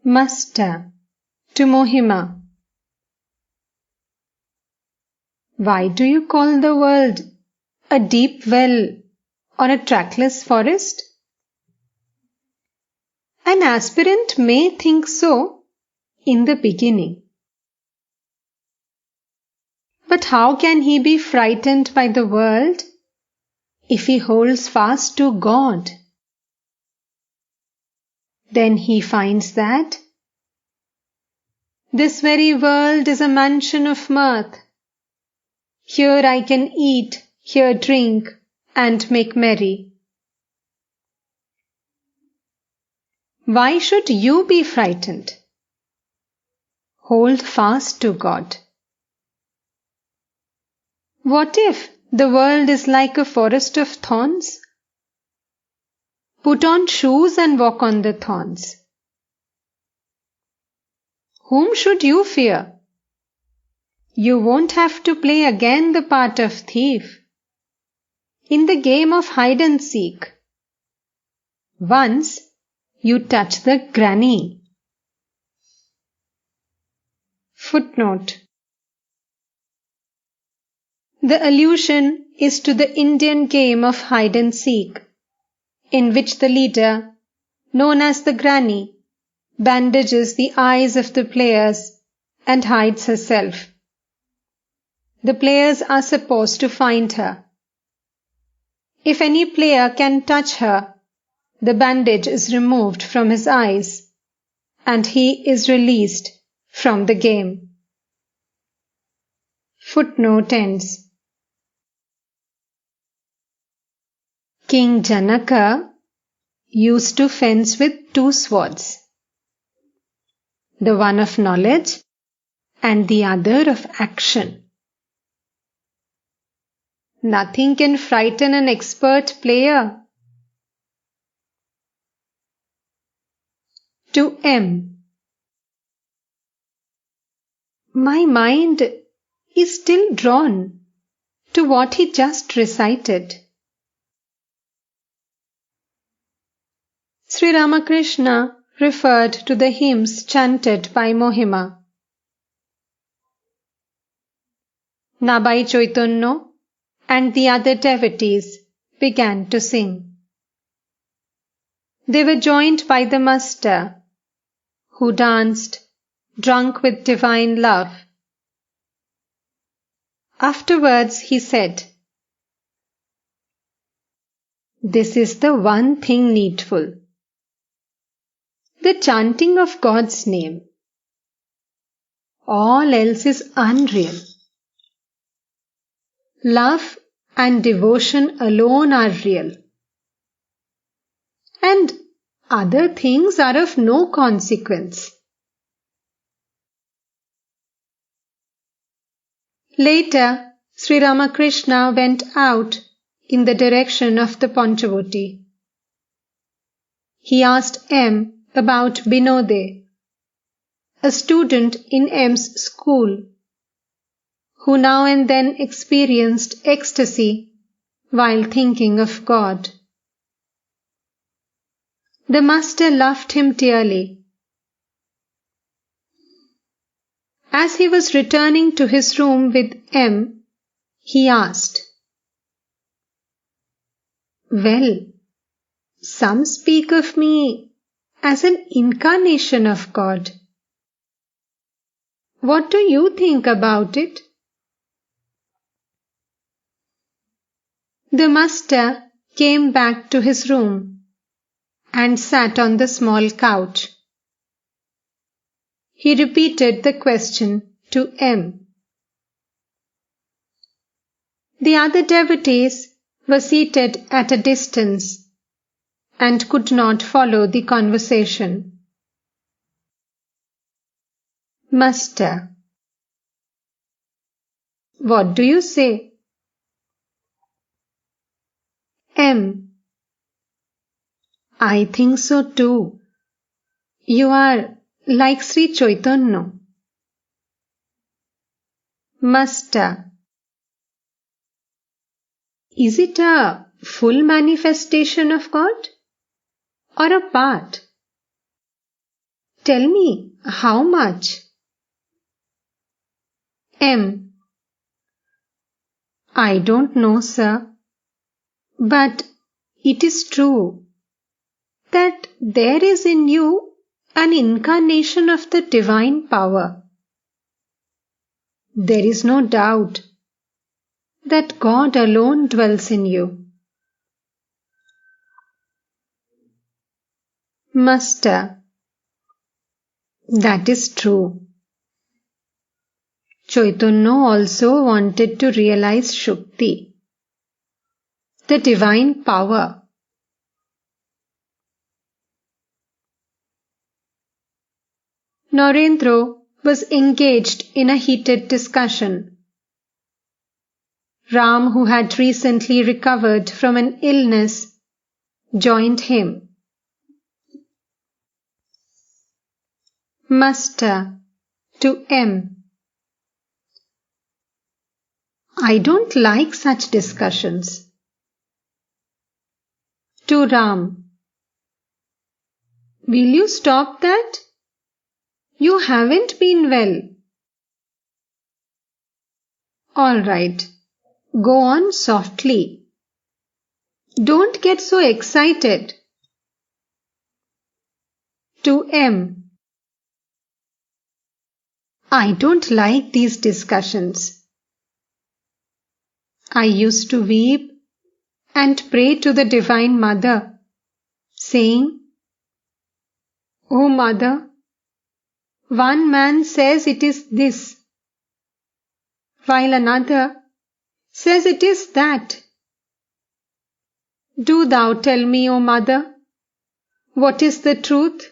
Master. To Mohima. Why do you call the world a deep well or a trackless forest? An aspirant may think so in the beginning. But how can he be frightened by the world if he holds fast to God? Then he finds that this very world is a mansion of mirth. Here I can eat, here drink, and make merry. Why should you be frightened? Hold fast to God. What if the world is like a forest of thorns? Put on shoes and walk on the thorns. Whom should you fear? You won't have to play again the part of thief in the game of hide and seek. Once you touch the granny. Footnote. The allusion is to the Indian game of hide and seek, in which the leader, known as the granny, bandages the eyes of the players and hides herself. The players are supposed to find her. If any player can touch her, the bandage is removed from his eyes, and he is released from the game. Footnote ends. King Janaka used to fence with two swords, the one of knowledge and the other of action. Nothing can frighten an expert player. To M. My mind is still drawn to what he just recited. Sri Ramakrishna referred to the hymns chanted by Mohima. Nabai Chaitanya and the other devotees began to sing. They were joined by the master, who danced, drunk with divine love. Afterwards he said, "This is the one thing needful, the chanting of God's name. All else is unreal. Love and devotion alone are real, and other things are of no consequence." Later, Sri Ramakrishna went out in the direction of the Panchavati. He asked M about Binode, a student in M's school, who now and then experienced ecstasy while thinking of God. The master loved him dearly. As he was returning to his room with M, he asked, "Well, some speak of me as an incarnation of God. What do you think about it?" The master came back to his room and sat on the small couch. He repeated the question to M. The other devotees were seated at a distance and could not follow the conversation. Master. What do you say? M. I think so too. You are like Sri Chaitanya. Master. Is it a full manifestation of God or a part? Tell me, how much? M. I don't know, sir. But it is true that there is in you an incarnation of the divine power. There is no doubt that God alone dwells in you. Master. That is true. Chaitanya also wanted to realize Shukti, the divine power. Narendra was engaged in a heated discussion. Ram, who had recently recovered from an illness, joined him. Master to M. I don't like such discussions. To Ram. Will you stop that? You haven't been well. All right. Go on softly. Don't get so excited. To M. I don't like these discussions. I used to weep and pray to the Divine Mother, saying, O Mother, one man says it is this, while another says it is that. Do thou tell me, O Mother, what is the truth?